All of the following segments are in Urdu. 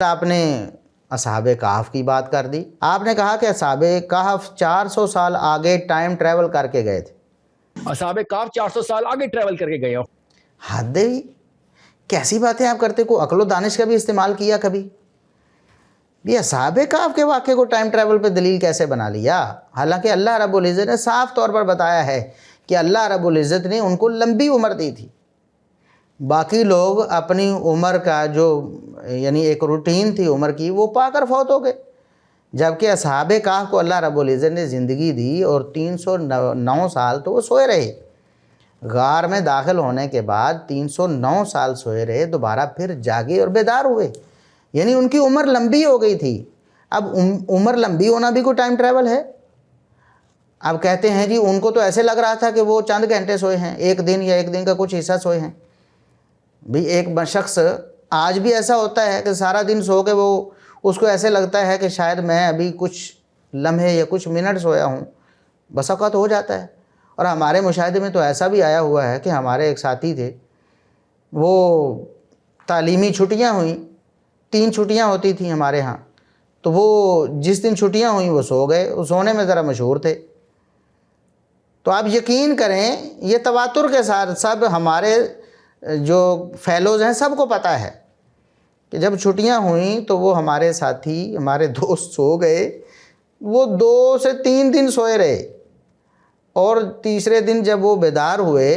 آپ نے اصحاب کہف کی بات کر دی. آپ نے کہا کہ اصحاب کہف 400 سال آگے ٹائم ٹریول کر کے گئے تھے. اصحاب کہف 400 سال آگے ٹریول کر کے گئے ہو. حد ہے. کیسی باتیں آپ کرتے؟ کو عقل و دانش کا بھی استعمال کیا کبھی؟ یہ اصحاب کہف کے واقعے کو ٹائم ٹریول پہ دلیل کیسے بنا لیا؟ حالانکہ اللہ رب العزت نے صاف طور پر بتایا ہے کہ اللہ رب العزت نے ان کو لمبی عمر دی تھی. باقی لوگ اپنی عمر کا جو یعنی ایک روٹین تھی عمر کی وہ پا کر فوت ہو گئے، جبکہ اصحاب کہف کو اللہ رب العزت نے زندگی دی اور 309 سال تو وہ سوئے رہے. غار میں داخل ہونے کے بعد 309 سال سوئے رہے، دوبارہ پھر جاگے اور بیدار ہوئے، یعنی ان کی عمر لمبی ہو گئی تھی. اب عمر لمبی ہونا بھی کوئی ٹائم ٹریول ہے؟ اب کہتے ہیں جی ان کو تو ایسے لگ رہا تھا کہ وہ چند گھنٹے سوئے ہیں، ایک دن یا ایک دن کا کچھ حصہ سوئے ہیں. بھی ایک شخص آج بھی ایسا ہوتا ہے کہ سارا دن سو کے وہ اس کو ایسے لگتا ہے کہ شاید میں ابھی کچھ لمحے یا کچھ منٹ سویا ہوں، بس اوقات ہو جاتا ہے. اور ہمارے مشاہدے میں تو ایسا بھی آیا ہوا ہے کہ ہمارے ایک ساتھی تھے، وہ تعلیمی چھٹیاں ہوئیں، 3 چھٹیاں ہوتی تھیں ہمارے ہاں، تو وہ جس دن چھٹیاں ہوئیں وہ سو گئے، وہ سونے میں ذرا مشہور تھے. تو آپ یقین کریں یہ تواتر کے ساتھ سب ہمارے جو فیلوز ہیں سب کو پتہ ہے کہ جب چھٹیاں ہوئیں تو وہ ہمارے ساتھی ہمارے دوست سو گئے، وہ 2 سے 3 دن سوئے رہے، اور تیسرے دن جب وہ بیدار ہوئے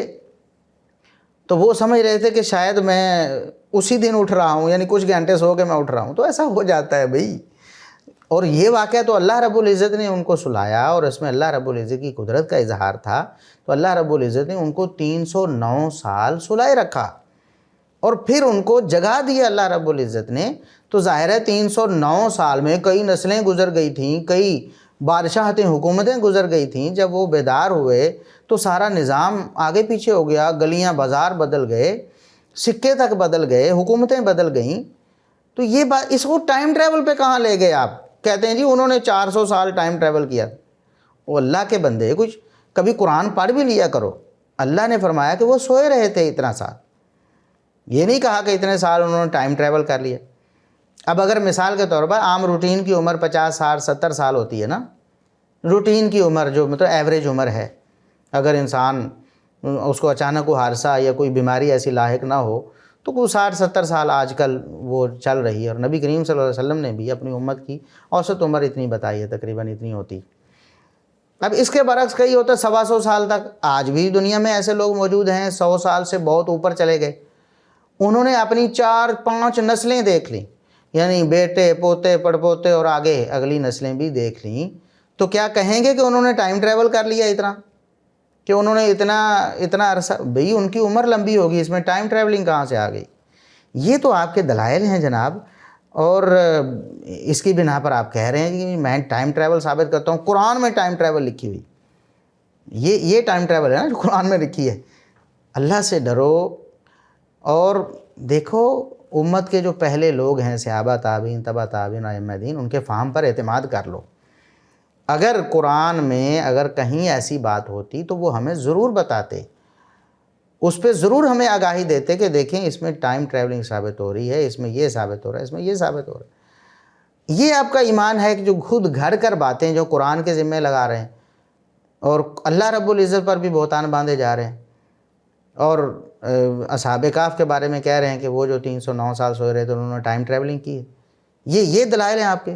تو وہ سمجھ رہے تھے کہ شاید میں اسی دن اٹھ رہا ہوں، یعنی کچھ گھنٹے سو کے میں اٹھ رہا ہوں. تو ایسا ہو جاتا ہے بھائی. اور یہ واقعہ تو اللہ رب العزت نے ان کو سلایا، اور اس میں اللہ رب العزت کی قدرت کا اظہار تھا. تو اللہ رب العزت نے ان کو 309 سال سلائے رکھا اور پھر ان کو جگا دیا اللہ رب العزت نے. تو ظاہر ہے 309 سال میں کئی نسلیں گزر گئی تھیں، کئی بادشاہتیں حکومتیں گزر گئی تھیں. جب وہ بیدار ہوئے تو سارا نظام آگے پیچھے ہو گیا، گلیاں بازار بدل گئے، سکے تک بدل گئے، حکومتیں بدل گئیں. تو یہ بات اس کو ٹائم ٹریول پہ کہاں لے گئے آپ؟ کہتے ہیں جی انہوں نے 400 سال ٹائم ٹریول کیا. وہ اللہ کے بندے کچھ کبھی قرآن پڑھ بھی لیا کرو. اللہ نے فرمایا کہ وہ سوئے رہے تھے اتنا سال، یہ نہیں کہا کہ اتنے سال انہوں نے ٹائم ٹریول کر لیا. اب اگر مثال کے طور پر عام روٹین کی عمر 50 سال 70 سال ہوتی ہے نا، روٹین کی عمر جو مطلب ایوریج عمر ہے، اگر انسان اس کو اچانک کوئی حادثہ یا کوئی بیماری ایسی لاحق نہ ہو تو کوئی 60-70 سال آج کل وہ چل رہی ہے. اور نبی کریم صلی اللہ علیہ وسلم نے بھی اپنی امت کی اوسط عمر اتنی بتائی ہے، تقریباً اتنی ہوتی. اب اس کے برعکس کئی ہوتا ہے 125 سال تک. آج بھی دنیا میں ایسے لوگ موجود ہیں 100 سال سے بہت اوپر چلے گئے، انہوں نے اپنی 4-5 نسلیں دیکھ لیں، یعنی بیٹے پوتے پڑپوتے اور آگے اگلی نسلیں بھی دیکھ لیں. تو کیا کہیں گے کہ انہوں نے ٹائم ٹریول کر لیا اتنا، کہ انہوں نے اتنا عرصہ؟ بھئی ان کی عمر لمبی ہوگی، اس میں ٹائم ٹریولنگ کہاں سے آ گئی؟ یہ تو آپ کے دلائل ہیں جناب، اور اس کی بنا پر آپ کہہ رہے ہیں کہ میں ٹائم ٹریول ثابت کرتا ہوں. قرآن میں ٹائم ٹریول لکھی ہوئی، یہ ٹائم ٹریول ہے نا جو قرآن میں لکھی ہے. اللہ سے ڈرو اور دیکھو امت کے جو پہلے لوگ ہیں صحابہ تابعین تبع تابعین ائمہ دین، ان کے فہم پر اعتماد کر لو. اگر قرآن میں اگر کہیں ایسی بات ہوتی تو وہ ہمیں ضرور بتاتے، اس پہ ضرور ہمیں آگاہی دیتے کہ دیکھیں اس میں ٹائم ٹریولنگ ثابت ہو رہی ہے، اس میں یہ ثابت ہو رہا ہے، اس میں یہ ثابت ہو رہا ہے. یہ آپ کا ایمان ہے کہ جو خود گھڑ کر باتیں جو قرآن کے ذمہ لگا رہے ہیں اور اللہ رب العزت پر بھی بہتان باندھے جا رہے ہیں، اور اصحاب کہف کے بارے میں کہہ رہے ہیں کہ وہ جو 309 سال سوئے رہے تھے انہوں نے ٹائم ٹریولنگ کی ہے. یہ دلائل ہیں آپ کے.